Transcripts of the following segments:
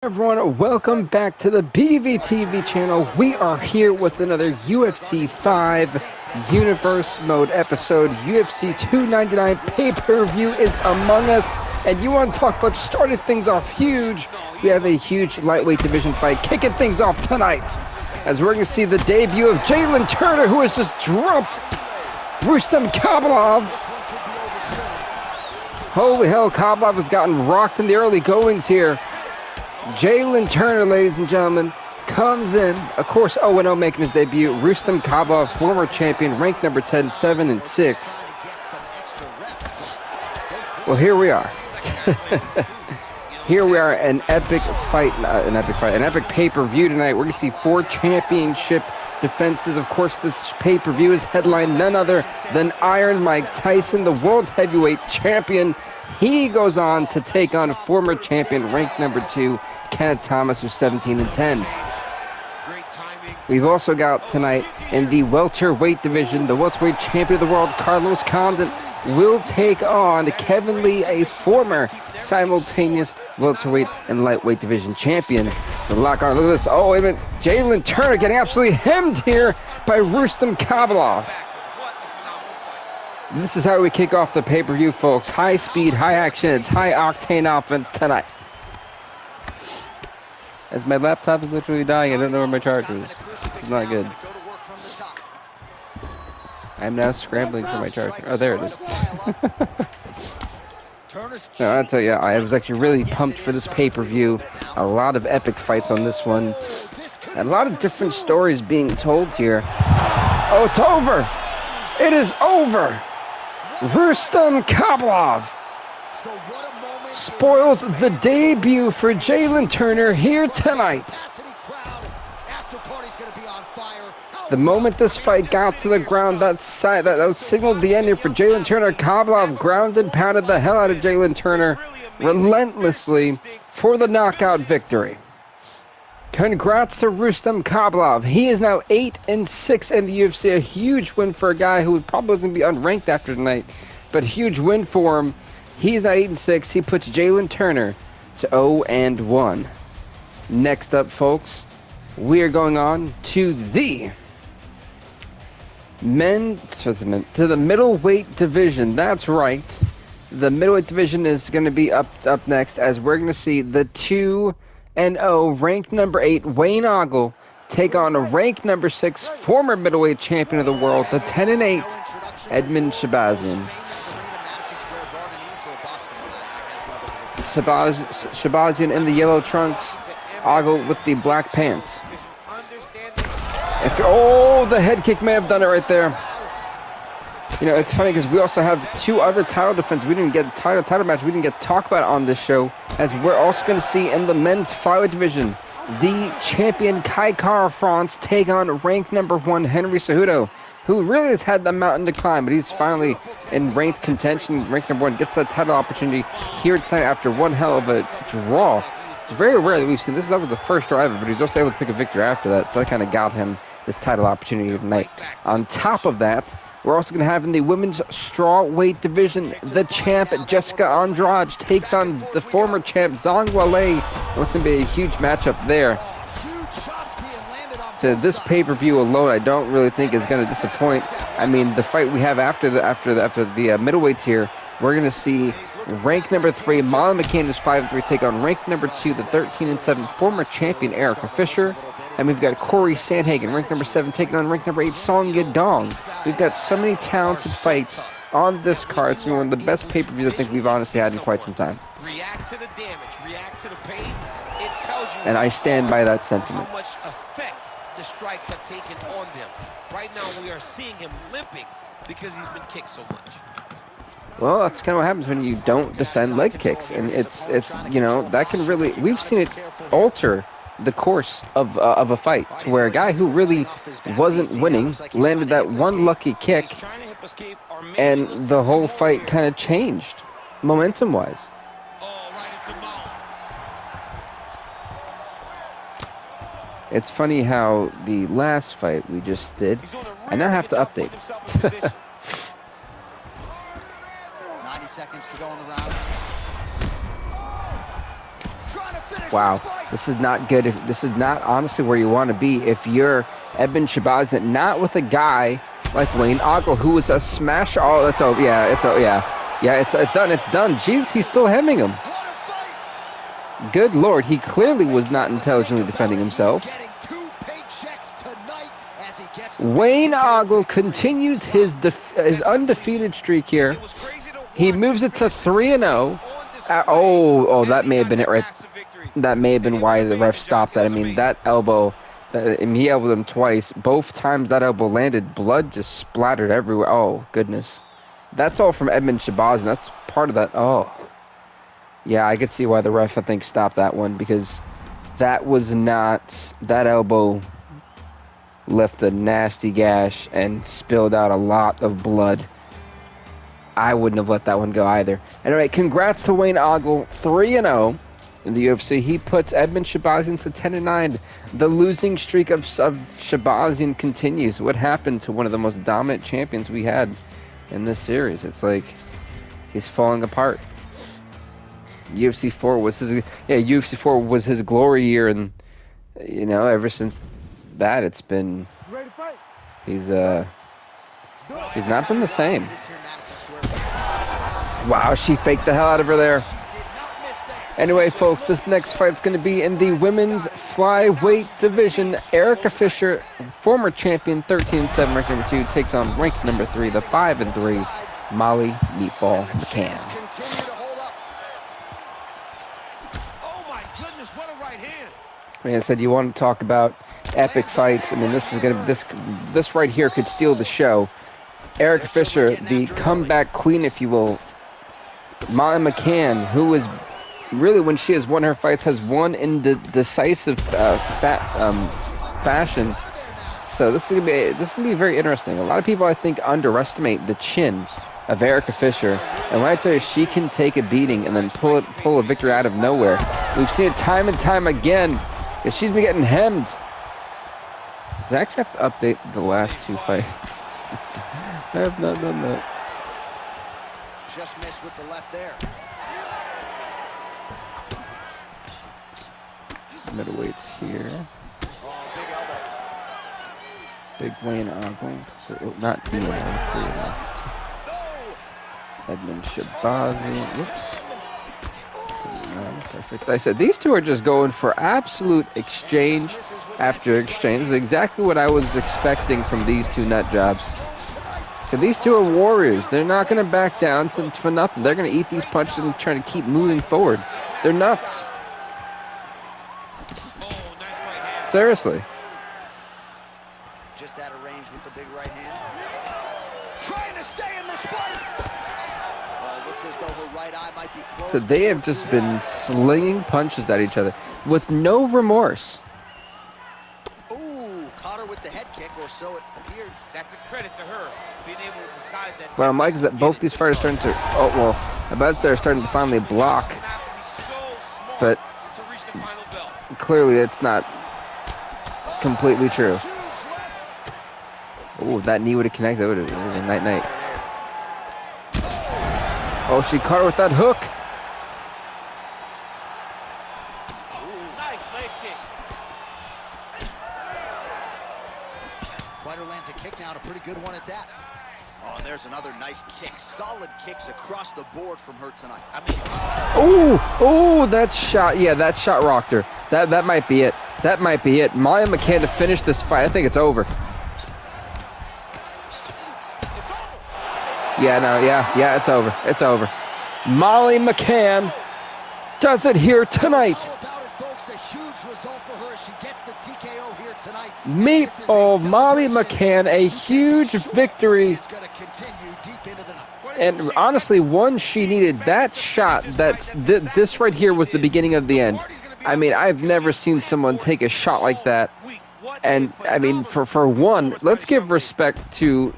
Everyone, welcome back to the BVTV channel. We are here with another UFC 5 Universe Mode episode. UFC 299 pay-per-view is among us, and you want to talk about starting things off huge. We have a huge lightweight division fight kicking things off tonight, as we're going to see the debut of Jalen Turner, who has just dropped Rustam Khabilov. Holy hell, Khabilov has gotten rocked in the early goings here. Jalen Turner, ladies and gentlemen, comes in, of course, 0-0 making his debut. Rustam Khabilov, former champion, ranked number 10, 7-6. Well, here we are. Here we are, an epic pay-per-view tonight. We're going to see 4 championship defenses. Of course, this pay-per-view is headlined none other than Iron Mike Tyson, the world heavyweight champion. He goes on to take on former champion, ranked number 2, Kenneth Thomas, who's 17-10. We've also got tonight in the welterweight division, the welterweight champion of the world, Carlos Condit, will take on Kevin Lee, a former simultaneous welterweight and lightweight division champion. The lock on, look at this. Oh, wait a minute. Jalen Turner getting absolutely hemmed here by Rustam Khabilov. This is how we kick off the pay-per-view, folks. High speed, high action, it's high octane offense tonight. As my laptop is literally dying, I don't know where my charger is. This is not good. I'm now scrambling for my charger. Oh, there it is. No, I'll tell you, I was actually really pumped for this pay-per-view. A lot of epic fights on this one. A lot of different stories being told here. Oh, it's over! It is over! Rustam Khabilov spoils the debut for Jalen Turner here tonight. The moment this fight got to the ground, that signaled the ending for Jalen Turner. Khabilov grounded, pounded the hell out of Jalen Turner relentlessly for the knockout victory. Congrats to Rustam Khabilov. He is now 8-6 in the UFC. A huge win for a guy who probably wasn't going to be unranked after tonight, but huge win for him. He's now 8-6. He puts Jalen Turner to 0-1. Next up, folks, we are going on to the the middleweight division. That's right. The middleweight division is going to be up next, as we're going to see the 2-0 ranked number 8 Wayne Ogle take on ranked number 6 former middleweight champion of the world, the 10-8 Edmund Shabazian. Shabazian in the yellow trunks, Ogle with the black pants. The head kick may have done it right there. You know, it's funny because we also have 2 other title defenses. We didn't get title match. We didn't get to talk about on this show, as we're also going to see in the men's flyweight division, the champion Kai Kara France take on ranked number 1 Henry Cejudo, who really has had the mountain to climb, but he's finally in ranked contention. Ranked number 1 gets that title opportunity here tonight after one hell of a draw. It's very rare that we've seen this. That was the first draw ever, but he's also able to pick a victory after that, so that kind of got him this title opportunity tonight. On top of that, we're also going to have in the women's strawweight division, the champ Jessica Andrade takes on the former champ Zhang Weili. It's going to be a huge matchup there. So this pay-per-view alone, I don't really think is going to disappoint. I mean, the fight we have after the middleweights here, we're going to see ranked number 3 Molly McCann is 5-3 take on ranked number 2, the 13-7 former champion Erica Fisher. And we've got Corey Sandhagen, ranked number 7, taking on ranked number 8, Song Yadong. We've got so many talented fights on this card. It's one of the best pay-per-views I think we've honestly had in quite some time. React to the damage, react to the pain. It tells you, and I stand by that sentiment. How much effect the strikes have taken on them. Right now we are seeing him limping because he's been kicked so much. Well, that's kind of what happens when you don't defend leg kicks. And it's you know, that can really, we've seen it alter the course of a fight, to where a guy who really wasn't winning landed that one lucky kick, and the whole fight kind of changed momentum-wise. It's funny how the last fight we just did, I now have to update. 90 seconds to go in the round. Wow. This is not good. This is not honestly where you want to be if you're Edmen Shahbazyan, not with a guy like Wayne Ogle, who was a smash. Oh, it's over. Yeah, it's it's done. It's done. Jeez, he's still hemming him. Good Lord, he clearly was not intelligently defending himself. Wayne Ogle continues his undefeated streak here. He moves it to 3-0. That may have been it right. That may have been why the ref stopped that. I mean, that elbow, he elbowed him twice. Both times that elbow landed, blood just splattered everywhere. Oh, goodness. That's all from Edmen Shahbazyan. That's part of that. Oh. Yeah, I could see why the ref, I think, stopped that one, because that was not... That elbow left a nasty gash and spilled out a lot of blood. I wouldn't have let that one go either. Anyway, congrats to Wayne Ogle, 3-0 in the UFC. He puts Edmen Shahbazyan to 10-9. The losing streak of Shahbazyan continues. What happened to one of the most dominant champions we had in this series? It's like he's falling apart. UFC 4 was his glory year, and ever since that it's been he's not been the same. Wow, she faked the hell out of her there. Anyway, folks, this next fight's going to be in the women's flyweight division. Erica Fisher, former champion, 13-7, ranked number 2, takes on ranked number 3, the 5-3 Molly Meatball McCann. Man, I said you want to talk about epic fights. I mean, this right here could steal the show. Erica Fisher, the comeback queen, if you will. Molly McCann, who is really, when she has won her fights, has won in the decisive fashion. So this is gonna be very interesting. A lot of people, I think, underestimate the chin of Erica Fisher, and when I tell you she can take a beating and then pull a victory out of nowhere, we've seen it time and time again. Because she's been getting hemmed. Does I actually have to update the last 2 fights? I have not done that. Just missed with the left there. Middleweights here. Oh, big elbow. Big Wayne Ogle. Not Ian. Edmen Shahbazyan. Whoops. Perfect. I said these two are just going for absolute exchange after exchange. This is exactly what I was expecting from these two nut jobs. So these two are warriors. They're not going to back down for nothing. They're going to eat these punches and try to keep moving forward. They're nuts. Seriously. Just out of range with the big right hand. Trying to stay in this fight. Looks as though her right eye might be closed. So they have just been slinging punches at each other with no remorse. Ooh, caught her with the head kick, or so it appeared. That's a credit to her, being able to disguise that. What I'm like is that both these fighters are starting to, I'm about to say, are starting to finally block, but clearly it's not completely true. Oh, that knee would have connected. That would have been night-night. Oh, she caught her with that hook. Nice leg kick. Fighter lands a kick now, and a pretty good one at that. Oh, and there's another nice kick. Solid kicks across the board from her tonight. That shot. Yeah, that shot rocked her. That might be it. That might be it. Molly McCann to finish this fight. I think it's over. Yeah, it's over. It's over. Molly McCann does it here tonight. Meatball Molly McCann, a huge victory. And honestly, one she needed. That shot, this right here was the beginning of the end. I mean, I've never seen someone take a shot like that. And I mean, for one, let's give respect to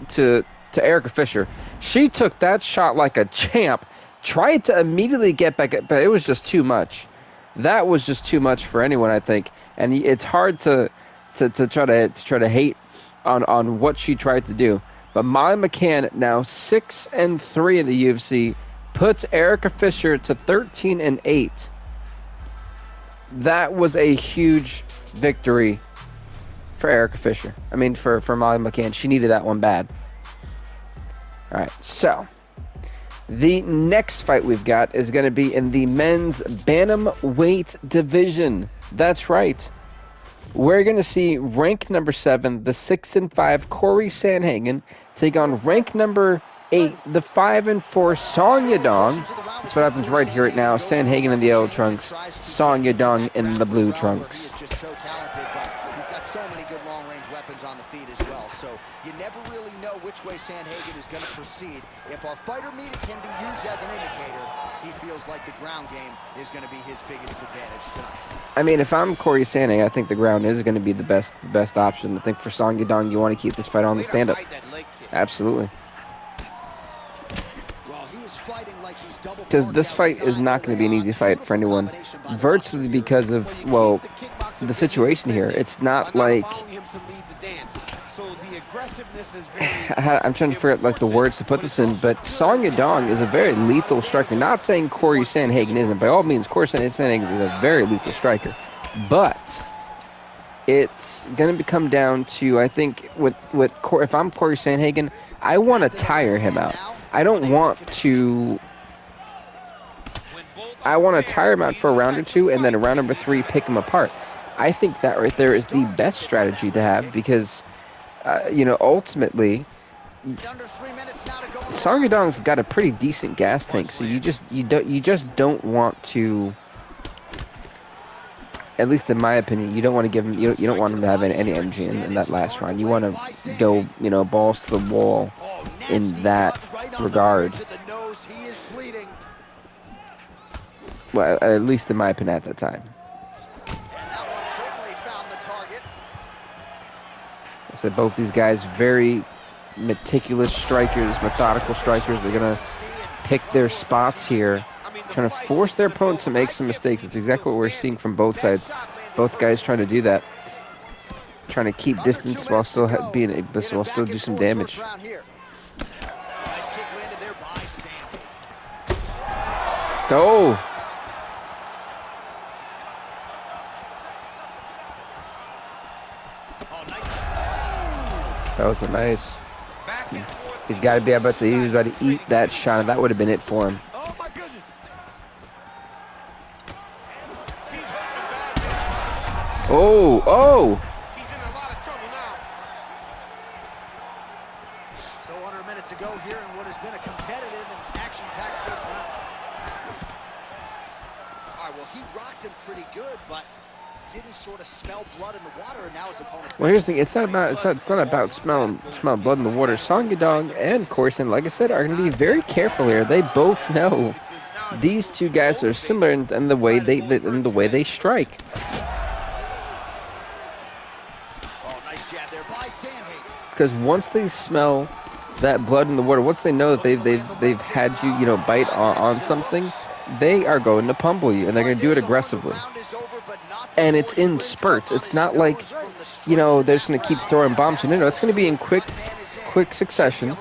Erica Fisher. She took that shot like a champ, tried to immediately get back up, but it was just too much. That was just too much for anyone, I think. And it's hard to try to hate on what she tried to do. But Molly McCann, now 6-3 in the UFC, puts Erica Fisher to 13-8. That was a huge victory for Erica Fisher. I mean, for Molly McCann. She needed that one bad. All right, so the next fight we've got is going to be in the men's bantamweight division. That's right. We're going to see rank number 7, the 6-5 Corey Sandhagen, take on rank number 8, the 5-4 Song Yadong. That's what happens right here, right now. Sandhagen in the yellow trunks, Song Yadong in the blue trunks. He is just so talented, but he's got so many good long-range weapons on the feet as well. So you never really know which way Sandhagen is going to proceed. If our fighter meter can be used as an indicator, he feels like the ground game is going to be his biggest advantage tonight. I mean, if I'm Corey Sandhagen, I think the ground is going to be the best option. I think for Song Yadong, you want to keep this fight on the stand-up. Absolutely. Because this fight is not going to be an easy fight for anyone, virtually because of, well, the situation here. It's not like... I'm trying to figure out like the words to put this in, but Song Yadong is a very lethal striker. Not saying Corey Sandhagen isn't. By all means, Corey Sandhagen is a very lethal striker. But it's going to come down to, I think, if I'm Corey Sandhagen, I want to tire him out. I don't want to... I want to tire him out for a round or two, and then around number 3, pick him apart. I think that right there is the best strategy to have because... ultimately, Song Yadong's got a pretty decent gas tank, so you just don't want to. At least in my opinion, you don't want to give him. You don't want him to have any energy in that last round. You want to go, balls to the wall in that regard. Well, at least in my opinion at that time. I said both these guys very meticulous strikers, methodical strikers. They're going to pick their spots here, trying to force their opponent to make some mistakes. It's exactly what we're seeing from both sides. Both guys trying to do that, trying to keep distance while still do some damage. Oh! That was a nice. He's got to be about to. He was about to eat that shot, and that would have been it for him. Oh my goodness! Oh! He's in a lot of trouble now. So under a minute to go here in what has been a competitive and action-packed first round. All right, well, he rocked him pretty good, but didn't sort of smell blood in the water, and now his opponent's... Well, here's the thing. It's not about smell blood in the water. Song Yadong and Corson, like I said, are going to be very careful here. They both know these two guys are similar in the way they strike. Because once they smell that blood in the water, once they know that they've had you bite on something, they are going to pummel you, and they're going to do it aggressively. And it's in spurts. It's not like, they're just going to keep throwing bombs. No, it's going to be in quick succession.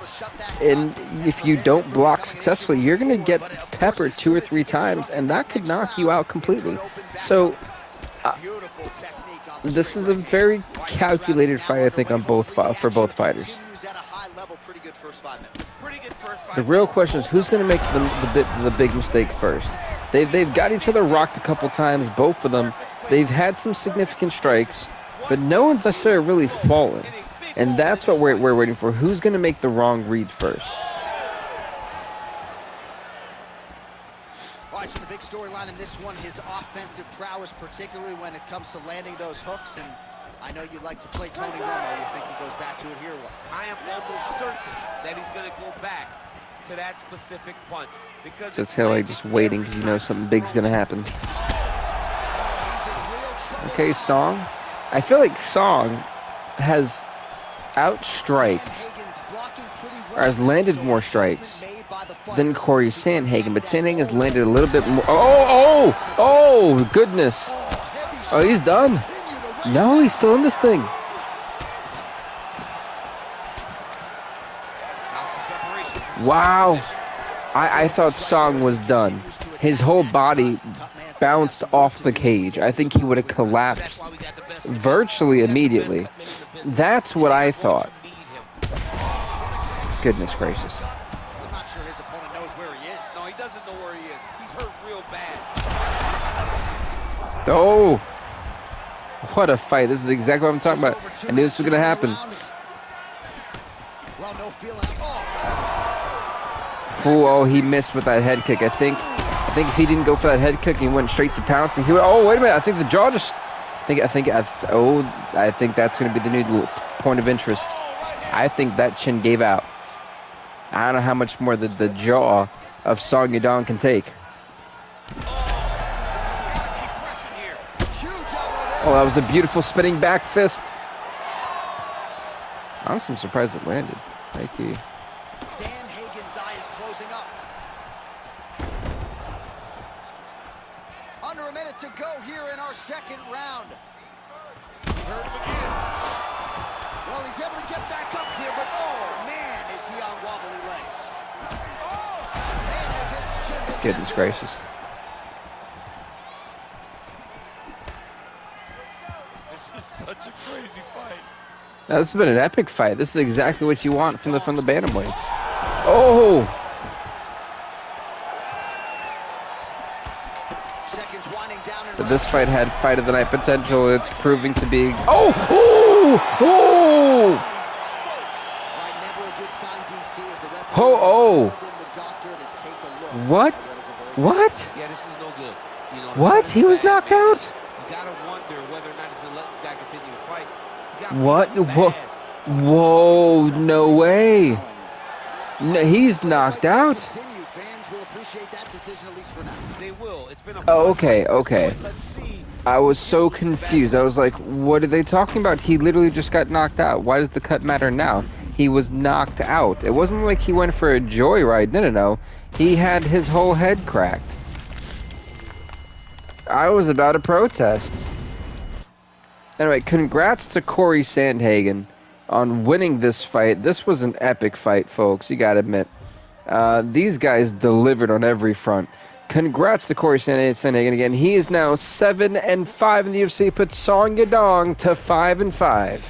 And if you don't block successfully, you're going to get peppered 2 or 3 times, and that could knock you out completely. So, this is a very calculated fight, I think, for both fighters. The real question is who's going to make the big mistake first. They've got each other rocked a couple times, both of them. They've had some significant strikes, but no one's necessarily really fallen. And that's what we're waiting for. Who's going to make the wrong read first? All right, so the big storyline in this one, his offensive prowess, particularly when it comes to landing those hooks. And I know you like to play Tony Romo. You think he goes back to it here? I am almost certain that he's going to go back to that specific punch. Because So it's kind of like just waiting because something big's going to happen. Okay, Song. I feel like Song has outstriked, or has landed more strikes than Corey Sandhagen, but Sandhagen has landed a little bit more. Oh, goodness. Oh, he's done. No, he's still in this thing. Wow. I thought Song was done. His whole body bounced off the cage, I think he would have collapsed virtually immediately. That's what I thought. Goodness gracious. I'm not sure his opponent knows where he is. No, he doesn't know where he is. He's hurt real bad. Oh, what a fight. This is exactly what I'm talking about. I knew this was going to happen. Well, no feeling. Oh, he missed with that head kick. I think if he didn't go for that head kick, he went straight to pouncing. He would. Oh, wait a minute. I think the jaw just. I think that's going to be the new point of interest. I think that chin gave out. I don't know how much more the jaw of Song Yadong can take. Oh, that was a beautiful spinning back fist. Honestly, I'm surprised it landed. Thank you. Sandhagen's eye is closing up. Under a minute to go here in our second round. Hurt him again. Well, he's able to get back up here, but oh, man, is he on wobbly legs. Man, is his chin gets Goodness into gracious. This is such a crazy fight. Now, this has been an epic fight. This is exactly what you want from the bantamweights. Oh! Seconds winding down and So this fight had fight of the night potential. It's proving to be. Oh! Oh! Oh! Right, never a good sign, DC, as the referee Oh! has called in the doctor to take a look. What? That is a very What? Yeah, this is no good. You know, What? He was knocked man. out? You gotta wonder whether or not he's gonna let this guy continue to fight. He got What? beat Whoa! bad. Whoa! No way! No, he's knocked out. Continue. Fans will appreciate that decision, at least for now. They will. It's been a Oh, fun okay, fight at this okay. point. Let's see. I was so confused. I was like, what are they talking about? He literally just got knocked out. Why does the cut matter now? He was knocked out. It wasn't like he went for a joyride. No. He had his whole head cracked. I was about to protest. Anyway, congrats to Corey Sandhagen on winning this fight. This was an epic fight, folks. You gotta admit. These guys delivered on every front. Congrats to Corey Sandhagen again. He is now 7-5 in the UFC. Puts Song Yadong to 5-5.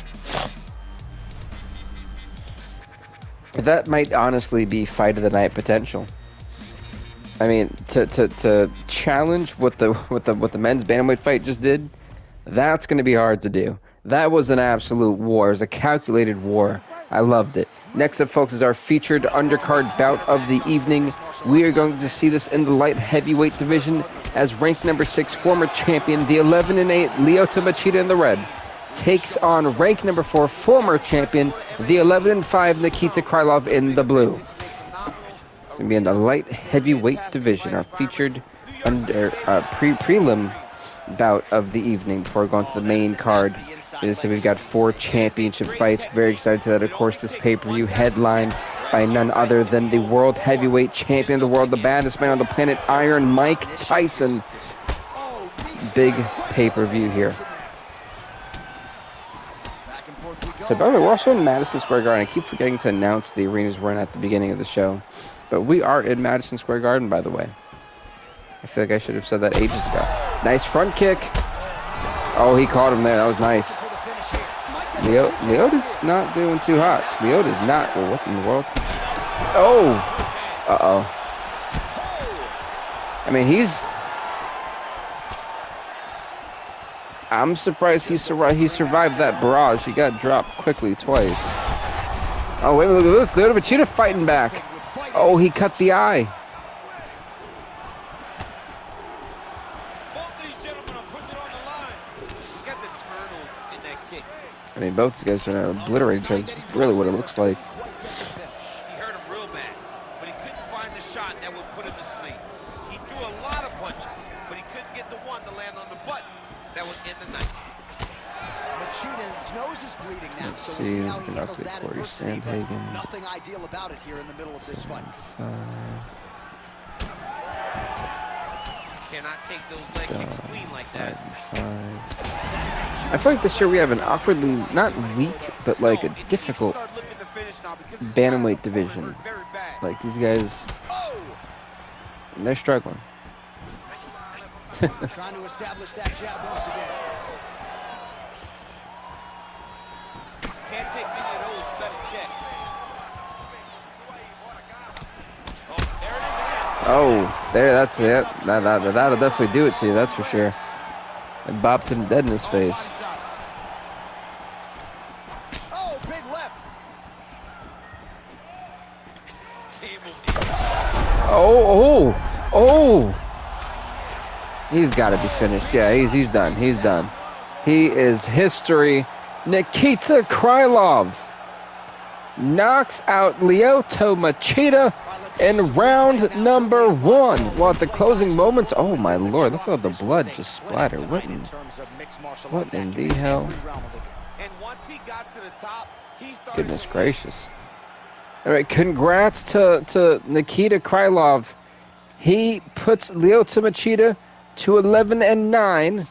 That might honestly be fight of the night potential. I mean, to challenge what the men's bantamweight fight just did, that's going to be hard to do. That was an absolute war. It was a calculated war. I loved it. Next up, folks, is our featured undercard bout of the evening. We are going to see this in the light heavyweight division as ranked number 6 former champion, the 11-8 Lyoto Machida in the red, takes on ranked number 4 former champion, the 11-5 Nikita Krylov in the blue. It's going to be in the light heavyweight division, our featured prelim bout of the evening before going to the main card. So we've got 4 championship fights. Very excited to that. Of course, this pay-per-view headlined by none other than the world heavyweight champion of the world, the baddest man on the planet, Iron Mike Tyson. Big pay-per-view here. So by the way, we're also in Madison Square Garden. I keep forgetting to announce the arenas we're in at the beginning of the show. But we are in Madison Square Garden, by the way. I feel like I should have said that ages ago. Nice front kick. Oh, he caught him there. That was nice. Lyota's not doing too hot. Lyota's not. Well, what in the world? Oh. Uh-oh. I mean, I'm surprised he survived that barrage. He got dropped quickly twice. Oh, wait, look at this. Lyoto Machida fighting back. Oh, he cut the eye. I mean, both these guys are going to obliterate each other. It's really what it looks like. He hurt him real bad, but he couldn't find the shot that would put him to sleep. He threw a lot of punches, but he couldn't get the one to land on the button that would end the night. Machida's nose is bleeding now, Let's so we'll see how he handles see. that Corey adversity, but Sandhagen. nothing ideal about it here in the middle of this fight. Cannot take those leg kicks clean like that. 5-5. I feel like this year we have an awkwardly, not weak, but like a difficult bantamweight division. Like these guys, they're struggling. Trying to establish that jab once again. Can't take many of those. You better check. There it is again. Oh, there, that's it. That'll definitely do it to you, that's for sure. And bopped him dead in his face. Oh, big left. Oh. He's got to be finished. Yeah, he's done. He's done. He is history. Nikita Krylov knocks out Lyoto Machida in round number 1. Well, at the closing moments, oh my lord, look at all the blood just splattered. What in the hell? And once he got to the top, he started. Goodness gracious. All right, congrats to Nikita Krylov. He puts Lyoto Machida to 11-9,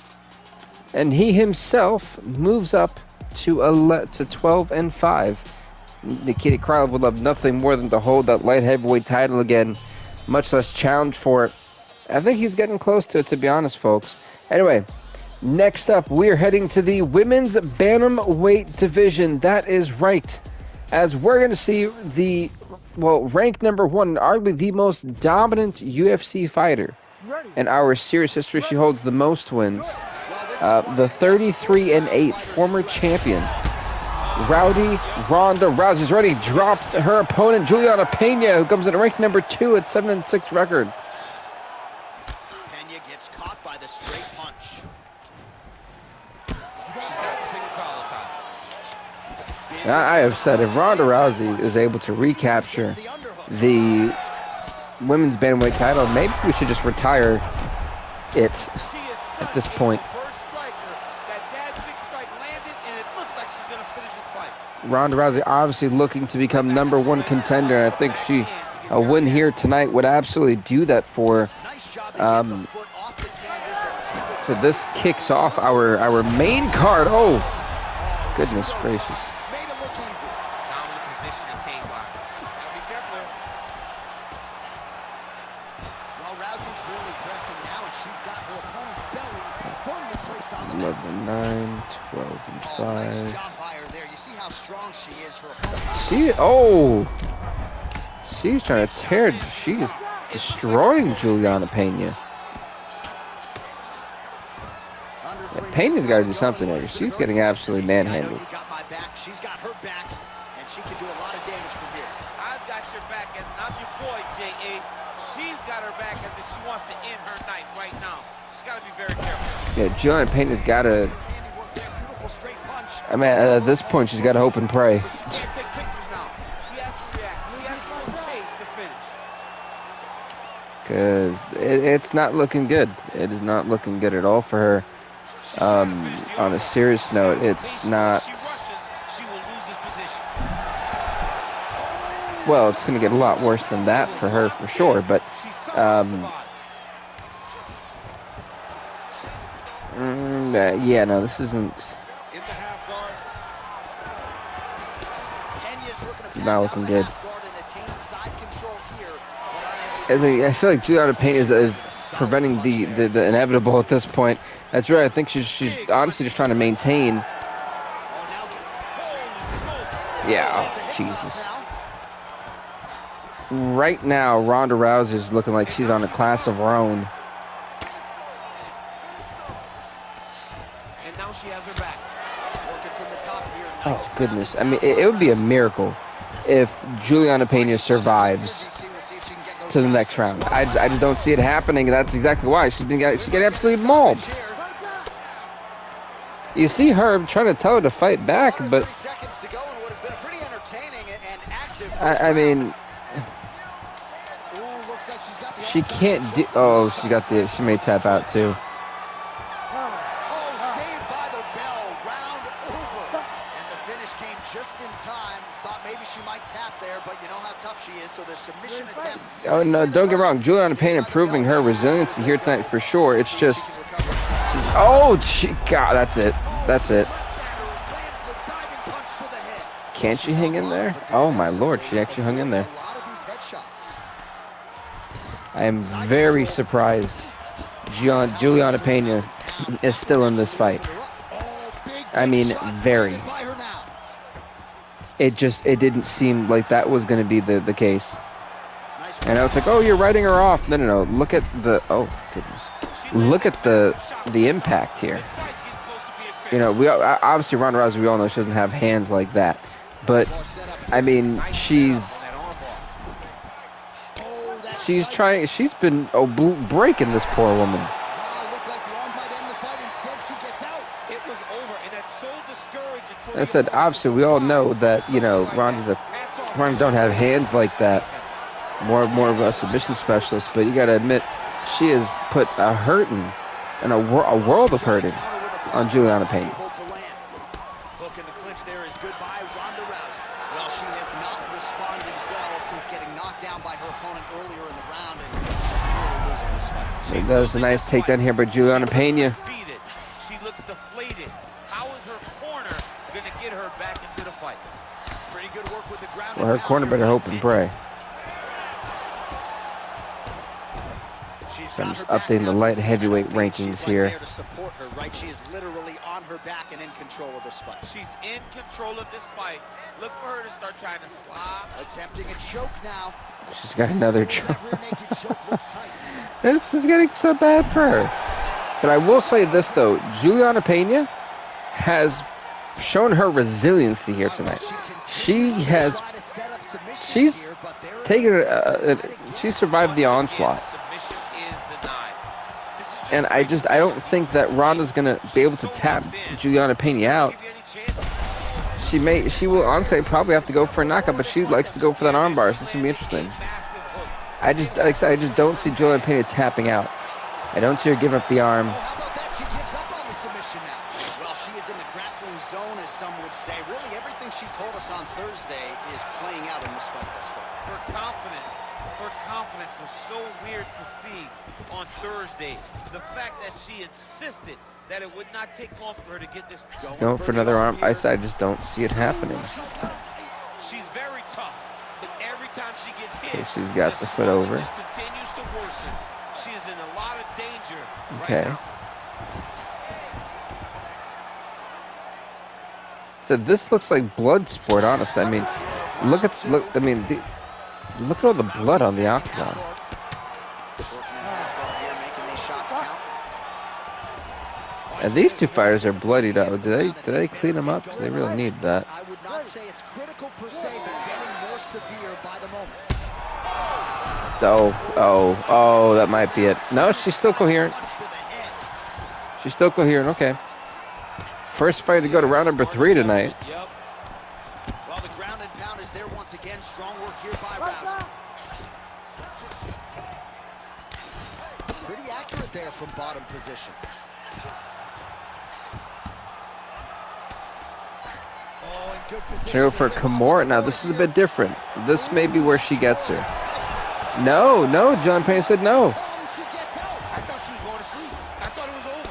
and he himself moves up to 12-5. Nikita Krylov would love nothing more than to hold that light heavyweight title again, much less challenge for it. I think he's getting close to it, to be honest, folks. Anyway, next up, we're heading to the women's bantamweight division. That is right, as we're going to see the, well, ranked number 1, arguably the most dominant UFC fighter in our series history. She holds the most wins. The 33-8 former champion, Rowdy Ronda Rousey's already dropped her opponent, Juliana Pena, who comes in at ranked number 2 at 7-6 record. Pena gets caught by the straight punch. She's got the single collar tie. I have said if Ronda Rousey is able to recapture the women's bantamweight title, maybe we should just retire it at this point. Ronda Rousey obviously looking to become number 1 contender. I think a win here tonight would absolutely do that for her. So this kicks off our main card. Oh, goodness gracious. Rousey's really pressing now, and she's got her opponent's belly firmly placed on the 11-9, 12-5. Nice job by her there. You see how strong she is. Her opponent. She's trying to tear. She's destroying Juliana Pena. Yeah, Pena's got to do something here. She's getting absolutely manhandled. She's got her back, and she can do a lot of damage from here. I've got your back, and I'm your boy, J.A. She's got her back as if she wants to end her night right now. She's got to be very careful. Yeah, Juliana Pena's got to. I mean, at this point, she's got to hope and pray. She can't take pictures now. She has to react. She has to chase the finish. Because it's not looking good. It is not looking good at all for her. On a serious note, it's not. Well, it's going to get a lot worse than that for her, for sure. But yeah, no, this isn't. It's not looking good. I feel like Juliana Pena is preventing the inevitable at this point. That's right. I think she's honestly just trying to maintain. Yeah, oh, Jesus. Right now, Ronda Rousey is looking like she's on a class of her own. And now she has her back. Oh, goodness. I mean, it would be a miracle if Juliana Pena survives to the next round. I just don't see it happening. That's exactly why. She's getting absolutely mauled. You see her trying to tell her to fight back, but I mean, she can't do. Oh, she may tap out too. Oh no, don't get wrong. Juliana Pena proving her resiliency here tonight for sure. It's just, God, that's it. That's it. Can she hang in there? Oh my lord, she actually hung in there. I am very surprised Juliana Pena is still in this fight. I mean, very. It didn't seem like that was going to be the case. And it's like, oh, you're writing her off. No. Look at the, oh, goodness. Look at the impact here. You know, we obviously Ronda Rousey, we all know she doesn't have hands like that. But, I mean, she's been breaking this poor woman. I said, obviously, we all know that, you know, Ronda don't have hands like that. More of a submission specialist, but you got to admit, she has put a hurting and a world of hurting on Juliana Pena. Hook in the clinch there is goodbye, Ronda Rousey. Well, she has not responded well since getting knocked down by her opponent earlier in the round, and she's clearly losing this fight. That was a nice takedown here by Juliana Pena. She looks deflated. How is her corner going to get her back into the fight? Pretty good work with the ground. Well, her corner better hope and pray. So I'm just updating the light heavyweight rankings here. To support her, right? She is literally on her back and in control of this fight. She's in control of this fight. Look for her to start trying to slide. Attempting a choke now. She's got another choke. This is getting so bad for her. But I will say this, though. Juliana Pena has shown her resiliency here tonight. She's taken she survived the onslaught. And I don't think that Ronda's gonna be able to tap Juliana Pena out. She will honestly probably have to go for a knockout, but she likes to go for that armbar. So this is gonna be interesting. I just don't see Juliana Pena tapping out. I don't see her giving up the arm. How about that? She gives up on the submission now. Well, she is in the grappling zone, as some would say. Really, everything she told us on Thursday is playing out in this fight thus far. Her confidence was so weird to see on Thursday. The fact that she insisted that it would not take long for her to get this. Going for another arm. I just don't see it happening. She's very tough, but every time she gets hit, okay, she's got the foot over. just continues to worsen. She is in a lot of danger. Okay. Right now. So this looks like blood sport, honestly. I mean, look at all the blood on the octagon. And these two fighters are bloodied up. Do they clean them up? They really need that. I would not say it's critical per se, but getting more severe by the moment. Oh, that might be it. No, she's still coherent. She's still coherent, okay. First fight to go to round number 3 tonight. Yep. Well, the ground and pound is there once again. Strong work here by Rousey. Pretty accurate there from bottom position. Oh, in good position. Go for Kimura. Now, this is a bit different. This may be where she gets her. No, John Payne said no. I thought she was going to sleep. I thought it was over.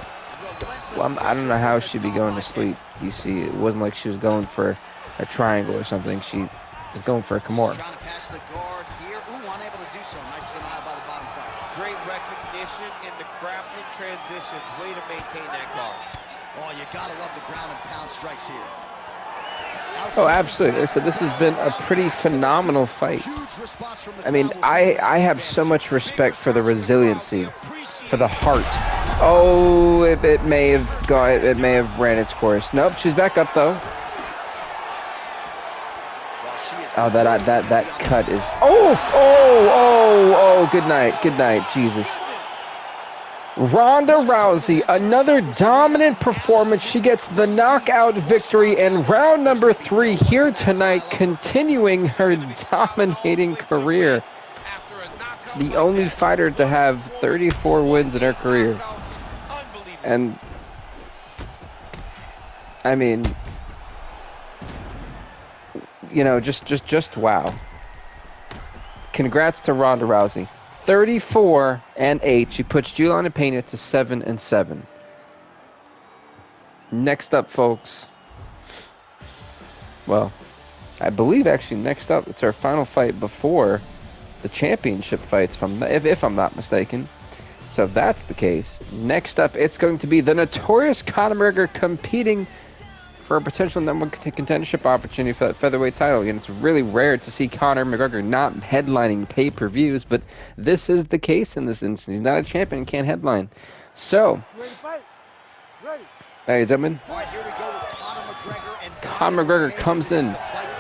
Well, I don't know how she'd be going to sleep, DC. It wasn't like she was going for a triangle or something. She was going for a Kimura. Trying to pass the guard here. Ooh, unable to do so. Nice denial by the bottom fighter. Great recognition in the grappling transitions. Way to maintain that guard. Oh, you gotta love the ground and pound strikes here. Oh, absolutely. So this has been a pretty phenomenal fight. I mean, I have so much respect for the resiliency, for the heart. Oh, it may have ran its course. Nope, she's back up though. Oh, that cut is. Oh! Good night, Jesus. Ronda Rousey, another dominant performance. She gets the knockout victory in round number 3 here tonight, continuing her dominating career. The only fighter to have 34 wins in her career. And, I mean, you know, just wow. Congrats to Ronda Rousey. 34-8. She puts Juliana Pena to 7-7. Next up, folks. Well, I believe actually next up it's our final fight before the championship fights, if I'm not mistaken. So if that's the case, next up, it's going to be the notorious Conor McGregor competing for a potential number one contendership opportunity for that featherweight title. And it's really rare to see Conor McGregor not headlining pay-per-views, but this is the case in this instance. He's not a champion and can't headline. So, hey, gentlemen, All right, here we go with Conor McGregor. And Conor McGregor comes in,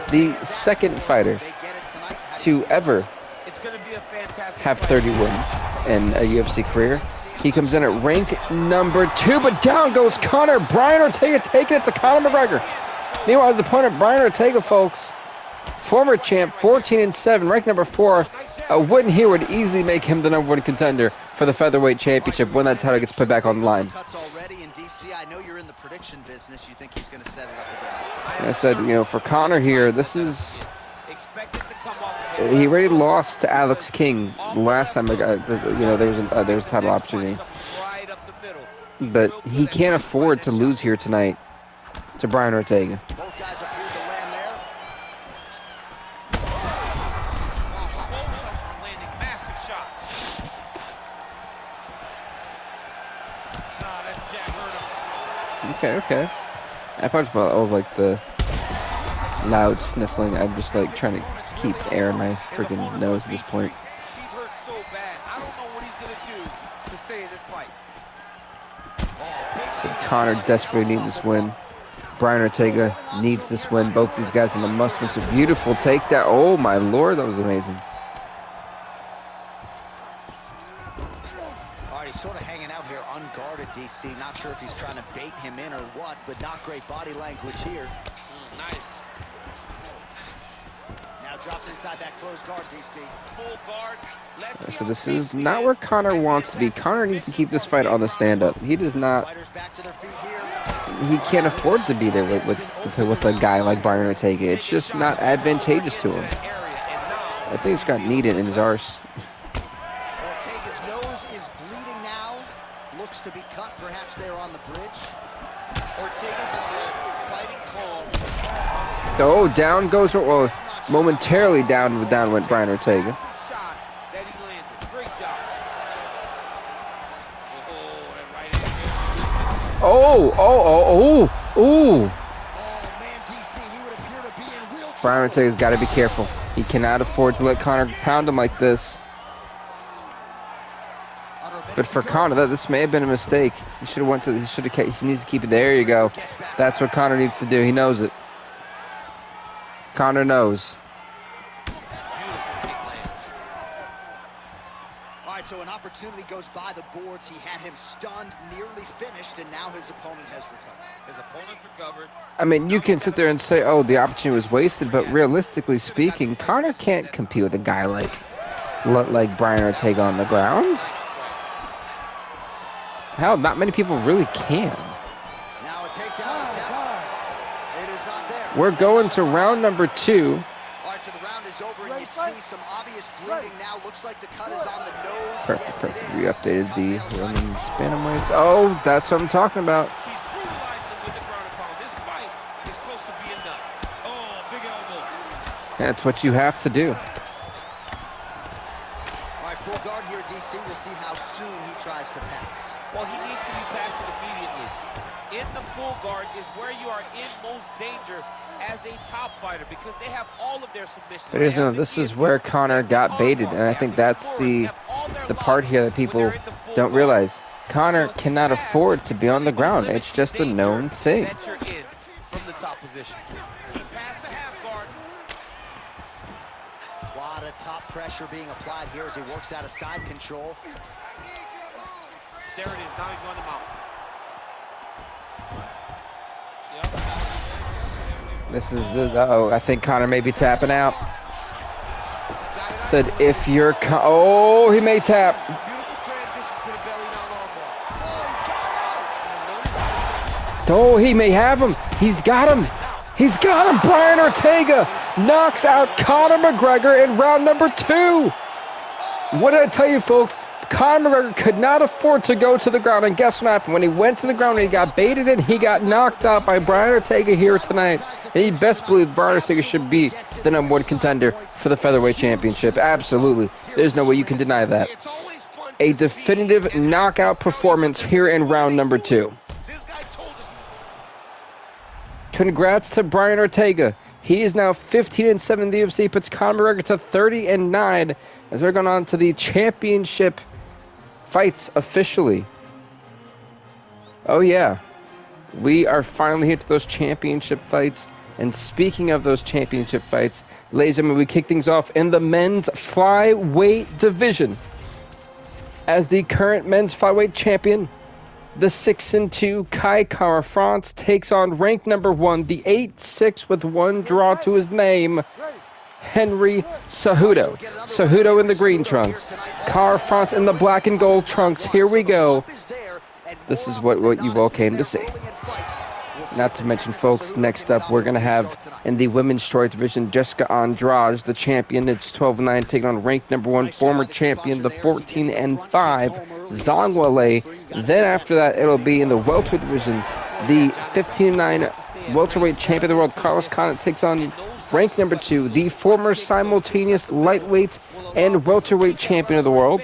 the second fighter They get it tonight. How do to you see ever It's going to be a fantastic have fight. 30 wins in a UFC career. He comes in at rank number 2, but down goes Conor. Brian Ortega taking it to Conor McGregor. Meanwhile, his opponent, Brian Ortega, folks, former champ, 14-7, rank number 4. A win here would easily make him the number one contender for the featherweight championship when that title gets put back on the line. Cuts already in DC. I know you're in the prediction business. You think he's going to set it up again? And I said, you know, for Conor here, this is... Expected to come off He already lost to Alex King last time. There was a title opportunity, right up the middle. but he can't afford to lose here tonight to Brian Ortega. Both guys appear to land there. Landing massive shots. That jab hurt him. Okay. I punch about like the loud sniffling. I'm just like trying to keep air in my freaking nose at this point. He's hurt so bad. I don't know what he's going to do to stay in this fight. So Conor desperately needs this win. Brian Ortega needs this win. Both these guys in the must win. So beautiful takedown. Oh my lord, that was amazing. All right, he's sort of hanging out here unguarded, DC. Not sure if he's trying to bait him in or what, but not great body language here. Nice. Now drops inside that closed guard, DC. Full guard. Let's see So how this is peaceful not he where is. Conor wants to be. Conor needs to keep this fight on the stand-up. He does not. Fighters back to their feet here. He can't afford to be there with a guy like Brian Ortega. It's just not advantageous to him. I think he's got needed in his arse. Ortega's nose is bleeding now. Looks to be cut, perhaps there on the bridge. Ortega's in there fighting calm. Oh, down goes. Well, momentarily down went Brian Ortega. Massive shot that he landed. Great job. Oh, that right hand. Oh. Oh, man, DC, he would appear to be in real trouble. Brian Ortega's got to be careful. He cannot afford to let Conor pound him like this. But for Conor, this may have been a mistake. He should have went to. He needs to keep it. There you go. That's what Conor needs to do. He knows it. Conor knows. All right, so an opportunity goes by the boards. He had him stunned, nearly finished, and now his opponent has recovered. His opponent's recovered. I mean, you can sit there and say, "Oh, the opportunity was wasted," but realistically speaking, Conor can't compete with a guy like Brian Ortega on the ground. Hell, not many people really can. Now a takedown attempt. It is not there. We're going to round number 2. All right, so the round is over, and you see some obvious bleeding now. Looks like the cut is on the nose. Yes, it We is. updated the women's bantamweights. Oh, that's what I'm talking about. He's brutalizing him with the ground and pound. This fight is close to being done. Oh, big elbow. That's what you have to do. All right, full guard here, DC. We'll see how soon he tries to pass. Well, he needs to be passing immediately. In the full guard is where you are in most danger as a top fighter because they have all of their submissions. But here's another, this is where Conor got baited, and I think that's the part here that people don't realize. Conor cannot afford to be on the ground. It's just a known thing. That you're in from the top position. He passed the half guard. A lot of top pressure being applied here as he works out of side control. There it is. Now he's going to mount. This is the, I think Conor may be tapping out. Said if you're, oh, he may tap. Beautiful transition to the belly down armbar. Oh, he may have him. He's got him. He's got him. Brian Ortega knocks out Conor McGregor in round number 2. What did I tell you, folks? Conor McGregor could not afford to go to the ground, and guess what happened? When he went to the ground and he got baited and he got knocked out by Brian Ortega here tonight. And he best believe Brian Ortega should be the number 1 contender for the featherweight championship. Absolutely. There's no way you can deny that. It's always fun a definitive knockout performance here in round number 2. This guy told us. Congrats to Brian Ortega. He is now 15-7 in the UFC, puts Conor McGregor to 30-9 as we're going on to the championship fights officially. Oh yeah, we are finally here to those championship fights. And speaking of those championship fights, ladies and gentlemen, we kick things off in the men's flyweight division. As the current men's flyweight champion, the 6-2 Kai Kara France takes on ranked number 1, the 8-6 with 1 draw to his name, Henry Cejudo. Cejudo in the green trunks, Kara France in the black and gold trunks. Here we go. This is what you all came to see. Not to mention, folks, next up we're going to have in the women's strawweight division, Jessica Andrade, the champion. It's 12-9, taking on ranked number 1, former champion, the 14-5, Zhang Weili. Then after that, it'll be in the welterweight division, the 15-9 welterweight champion of the world, Carlos Condit, takes on ranked number 2, the former simultaneous lightweight and welterweight champion of the world,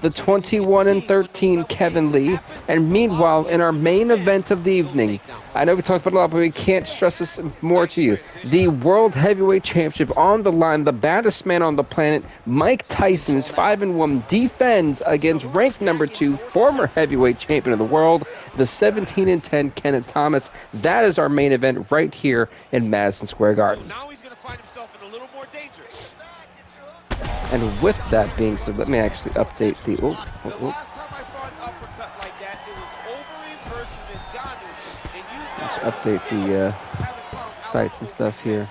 the 21-13 Kevin Lee. And meanwhile, in our main event of the evening, I know we talked about it a lot, but we can't stress this more to you. The World Heavyweight Championship on the line. The baddest man on the planet, Mike Tyson, is 5-1, defends against ranked number 2, former heavyweight champion of the world, the 17-10 Kenneth Thomas. That is our main event right here in Madison Square Garden. Now he's going to find himself in a little more danger. And with that being said, let me actually update the... The last time I saw an uppercut like that, it was Overeem versus Ngannou. And you know, let's update the fights and stuff here.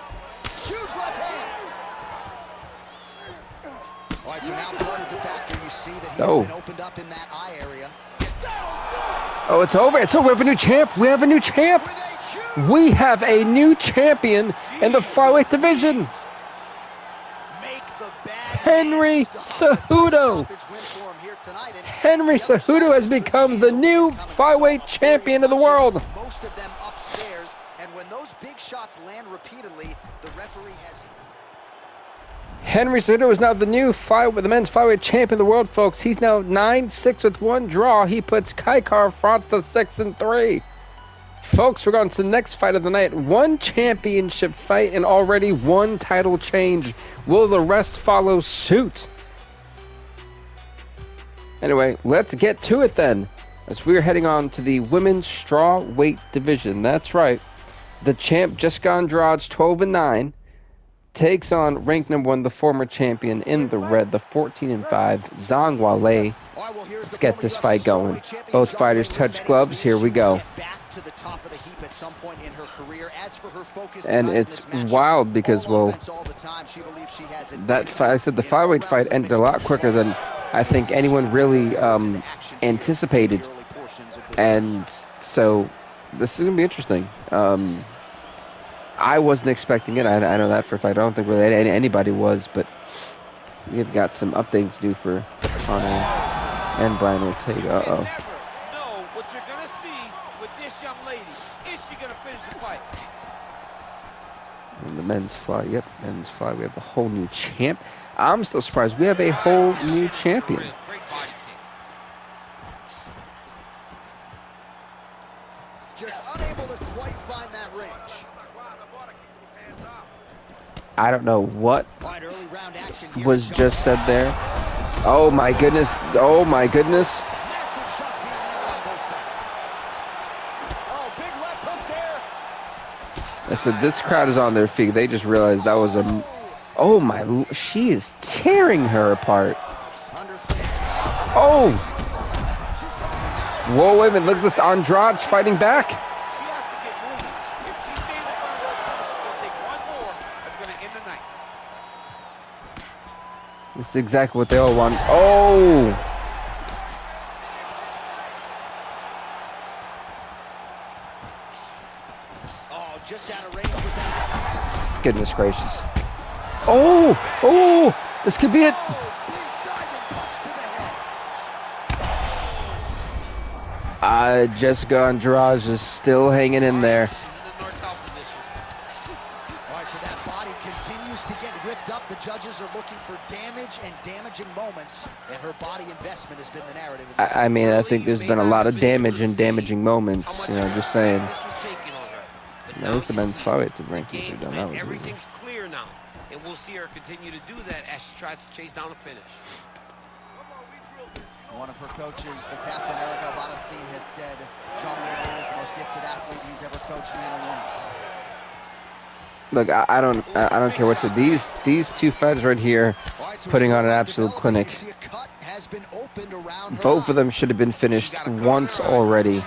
Huge left hand. All right, so now blood is a factor. You see that he's been opened up in that eye area. Oh, it's over. It's over. We have a new champ. We have a new champ. We have a new champion in the flyweight division. Henry Cejudo. Henry Cejudo has become the new flyweight champion of the world. Most of them upstairs, and when those big shots land repeatedly, the referee has... Henry Cejudo is now the new the men's flyweight champion of the world, folks. He's now 9-6 with 1 draw. He puts Kai Kara France to 6-3. Folks, we're going to the next fight of the night. 1 championship fight and already 1 title change. Will the rest follow suit? Anyway, let's get to it then, as we're heading on to the women's strawweight division. That's right. The champ, Jessica Andrade, 12-9, takes on ranked number 1, the former champion in the red, the 14-5, Zhang Weili. Let's get this fight going. Both fighters touch gloves. Here we go. To the top of the heap at some point in her career. As for her focus, and it's wild because, well, that fight, I said the flyweight fight ended a lot quicker than I think anyone really anticipated, and so this is gonna be interesting. I wasn't expecting it. I know that for a fact. I don't think really anybody was, but we've got some updates due for Conor and Brian Ortega. And the men's fly, men's fly. We have a whole new champ. I'm still surprised. We have a whole new champion. Just unable to quite find that range. I don't know what was just said there. Oh my goodness. Oh my goodness. I said, this crowd is on their feet. They just realized that was a... Oh, my... She is tearing her apart. Oh! Whoa, wait a minute. Look at this. Andrade fighting back. This is exactly what they all want. Oh! Just out of range with that. Goodness gracious. Oh! Oh! This could be it. Jessica Andrade is still hanging in there. All right, so that body continues continues to get ripped up. The judges are looking for damage and damaging moments, and her body investment has been the narrative. I mean, I think there's been a lot of damage and damaging moments. You know, just saying. At least the men's flyweight rankings are done. That was easy. Everything's clear now, and we'll see her continue to do that as she tries to chase down a finish. One of her coaches, the captain, Eric Albanacin, has said Zhang Weili is the most gifted athlete he's ever coached, man or woman. Look, I don't care what to these two fighters right here, putting on an absolute clinic. Both of them should have been finished once already,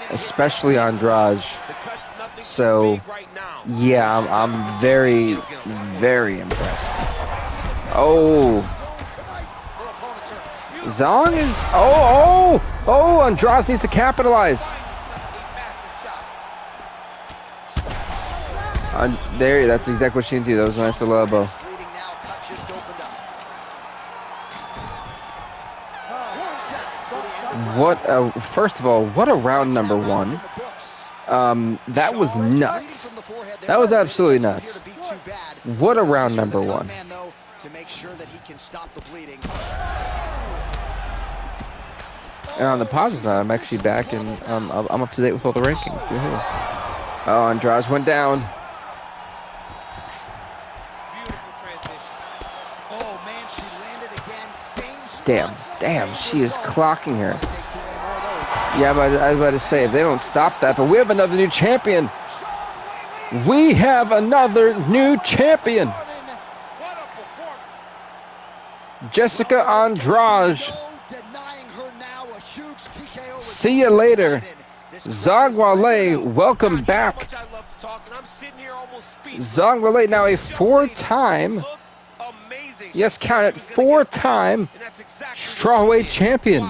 especially Andrade. So, yeah, I'm very, very impressed. Oh, Zhang is Andrade needs to capitalize. There, that's exactly what she needs to do. That was a nice little elbow. First of all, what a round number one. That was nuts. That was absolutely nuts. What a round number one. And on the positive side, I'm actually back and I'm up to date with all the rankings. Oh, Andrade went down. Damn, she is clocking her. Yeah, but I was about to say, if they don't stop that, but we have another new champion. We have another new champion. Jessica Andrade. See you later. Zhang Weili, welcome back. Zhang Weili, now a four-time, yes, count it, four-time strawweight champion.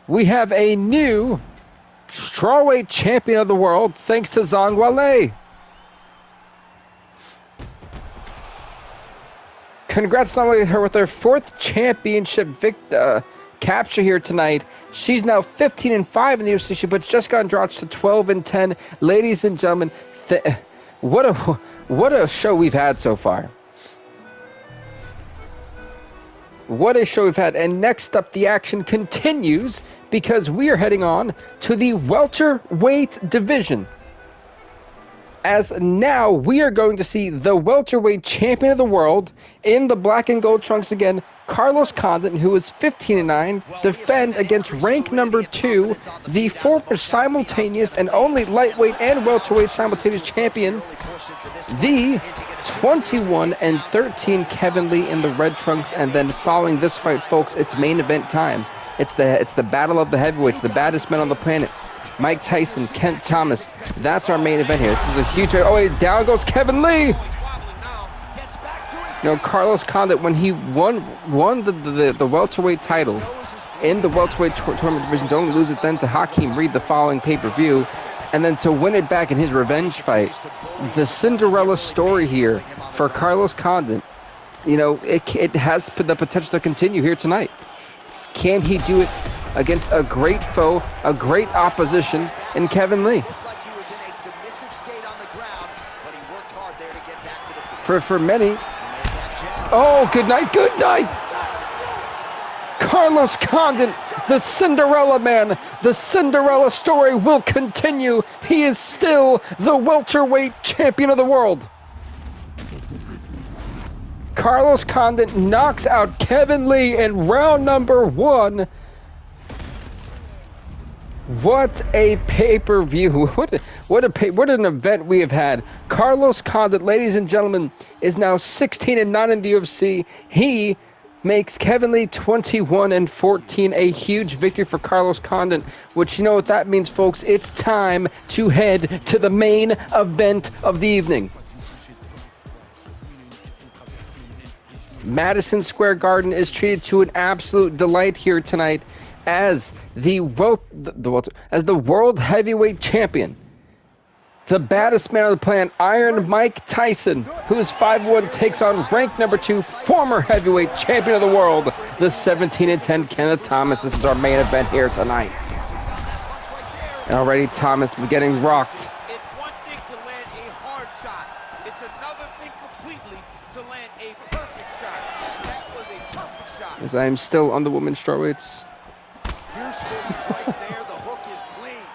We have a new strawweight champion of the world thanks to Zhang Weili. Congrats on her with her fourth championship capture here tonight. She's now 15-5 in the UFC, but Jessica Andrade to 12-10. Ladies and gentlemen, what a show we've had so far. What a show we've had. And next up, the action continues because we are heading on to the welterweight division. As now we are going to see the welterweight champion of the world in the black and gold trunks again, Carlos Condit, who is 15-9, defend against rank number 2, the former simultaneous and only lightweight and welterweight simultaneous champion, the 21-13 Kevin Lee in the red trunks. And then following this fight, folks, it's main event time. It's the battle of the heavyweights, the baddest men on the planet. Mike Tyson, Kenneth Thomas. That's our main event here. This is a huge... Oh, wait, down goes Kevin Lee. You know, Carlos Condit, when he won the welterweight title in the welterweight tournament division, to only lose it then to Hakeem Reed the following pay-per-view, and then to win it back in his revenge fight. The Cinderella story here for Carlos Condit, you know, it has the potential to continue here tonight. Can he do it against a great foe, a great opposition in Kevin Lee? For many. Oh, good night. Carlos Condit, the Cinderella man. The Cinderella story will continue. He is still the welterweight champion of the world. Carlos Condit knocks out Kevin Lee in round number 1. What a pay-per-view. What an event we have had. Carlos Condit, ladies and gentlemen, is now 16-9 in the UFC. He makes Kevin Lee 21-14, a huge victory for Carlos Condit, which, you know what that means, folks? It's time to head to the main event of the evening. Madison Square Garden is treated to an absolute delight here tonight as the world heavyweight champion, the baddest man on the planet, Iron Mike Tyson, who is 5-1, takes on rank number 2, former heavyweight champion of the world, the 17-10 Kenneth Thomas. This is our main event here tonight. And already Thomas getting rocked. It's one thing to land a hard shot. It's another thing As I am still on the women's strawweights. Here's the strike there. The hook is clean.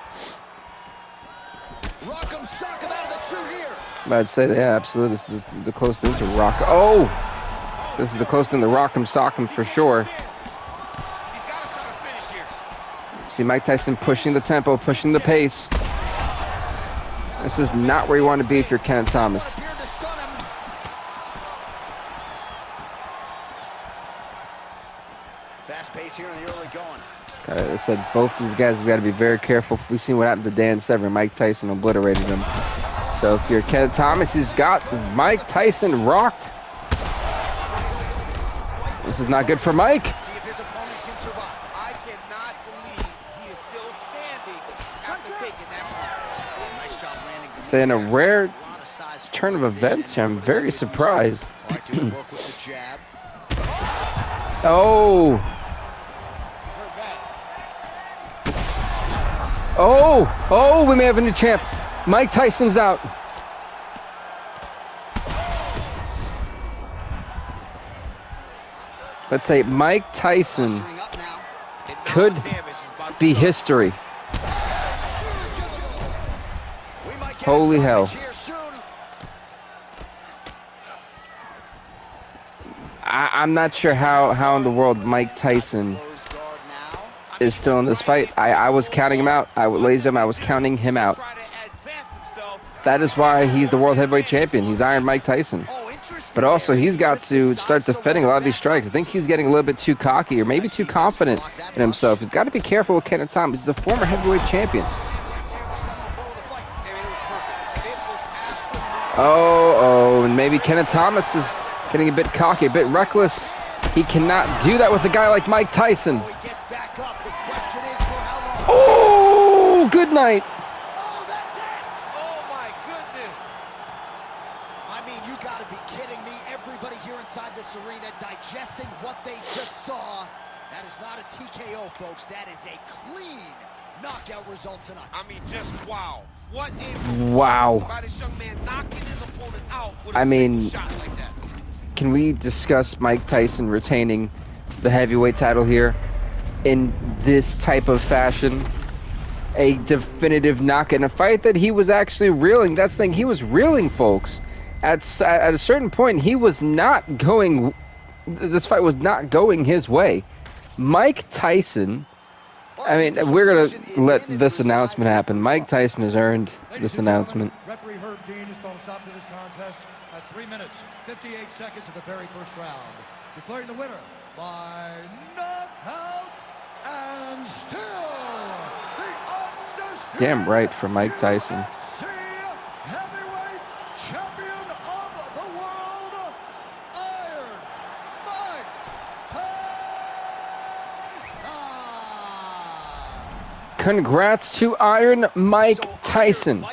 Rock'em sock him out of the shoot here. I'd say, yeah, absolutely. This is the closest thing to rock. Oh! This is the closest thing to rock'em sock'em for sure. He's got to try to finish here. See Mike Tyson pushing the tempo, pushing the pace. This is not where you want to be if you're Kenneth Thomas. Here to stun him. Fast pace here in the early going. I said both these guys have got to be very careful. We've seen what happened to Dan Severn. Mike Tyson obliterated him. So if you're Kenneth Thomas, he's got Mike Tyson rocked. This is not good for Mike. See if his opponent can survive. I cannot believe he is still standing after taking that punch. Nice job landing the So in a rare lot of size for turn of this events, division. I'm very surprised. All right, doing work with the jab. Oh! He's hurt bad. Oh! Oh, we may have a new champ. Mike Tyson's out. Let's say Mike Tyson Posturing up now. And now could the damage is about to be start. history. We might get Holy a hell. stoppage here soon. I'm not sure how in the world Mike Tyson Closed guard now. is still in this fight. I was counting him out. Ladies and gentlemen, I was counting him out. Try to advance himself. That is why he's the world heavyweight champion. He's Iron Mike Tyson. Oh, interesting. But also, there. he's got Twisted to sides start to defending a lot of these strikes. I think he's getting a little bit too cocky or maybe too confident in himself. He's got to be careful with Kenneth Thomas. He's a former heavyweight champion. Oh, and maybe Kenneth Thomas is getting a bit cocky, a bit reckless. He cannot do that with a guy like Mike Tyson. Oh, he gets back up. The question is for how long. Oh, good night. Oh, that's it. Oh my goodness. I mean, you got to be kidding me. Everybody here inside this arena digesting what they just saw. That is not a TKO, folks. That is a clean knockout result tonight. I mean, just wow. What a Wow. by this young man knocking his opponent out with a I mean, single shot like that. Can we discuss Mike Tyson retaining the heavyweight title here in this type of fashion? A definitive knockout in a fight that he was actually reeling. That's the thing. He was reeling, folks. At a certain point, he was not going. This fight was not going his way. Mike Tyson. I mean, we're going to let this announcement happen. Mike Tyson has earned this announcement. Referee Herb Dean has called a stop to this contest at 3 minutes, 58 seconds of the very first round. Declaring the winner by knockout and still the undisputed Damn right for Mike Tyson. UFC heavyweight champion of the world, Iron Mike Tyson. Congrats to Iron Mike Tyson.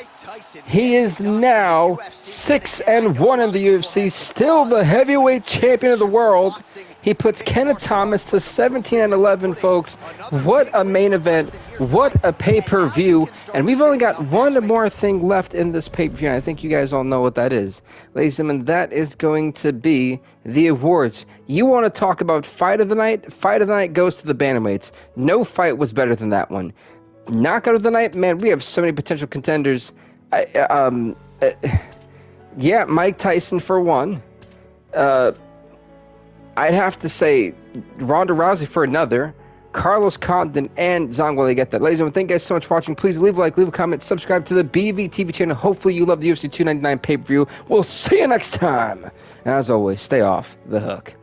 He is now 6-1 in the UFC, still the heavyweight champion of the world. He puts Kenneth Thomas to 17-11, folks. What a main event. What a pay-per-view. And we've only got one more thing left in this pay-per-view, and I think you guys all know what that is. Ladies and gentlemen, that is going to be the awards. You want to talk about fight of the night? Fight of the night goes to the bantamweights. No fight was better than that one. Knockout of the night? Man, we have so many potential contenders. Yeah, Mike Tyson for one. I'd have to say Ronda Rousey for another. Carlos Condon and Zhang Weili get that. Ladies and gentlemen, thank you guys so much for watching. Please leave a like, leave a comment, subscribe to the BVTV channel. Hopefully you love the UFC 299 pay-per-view. We'll see you next time. And as always, stay off the hook.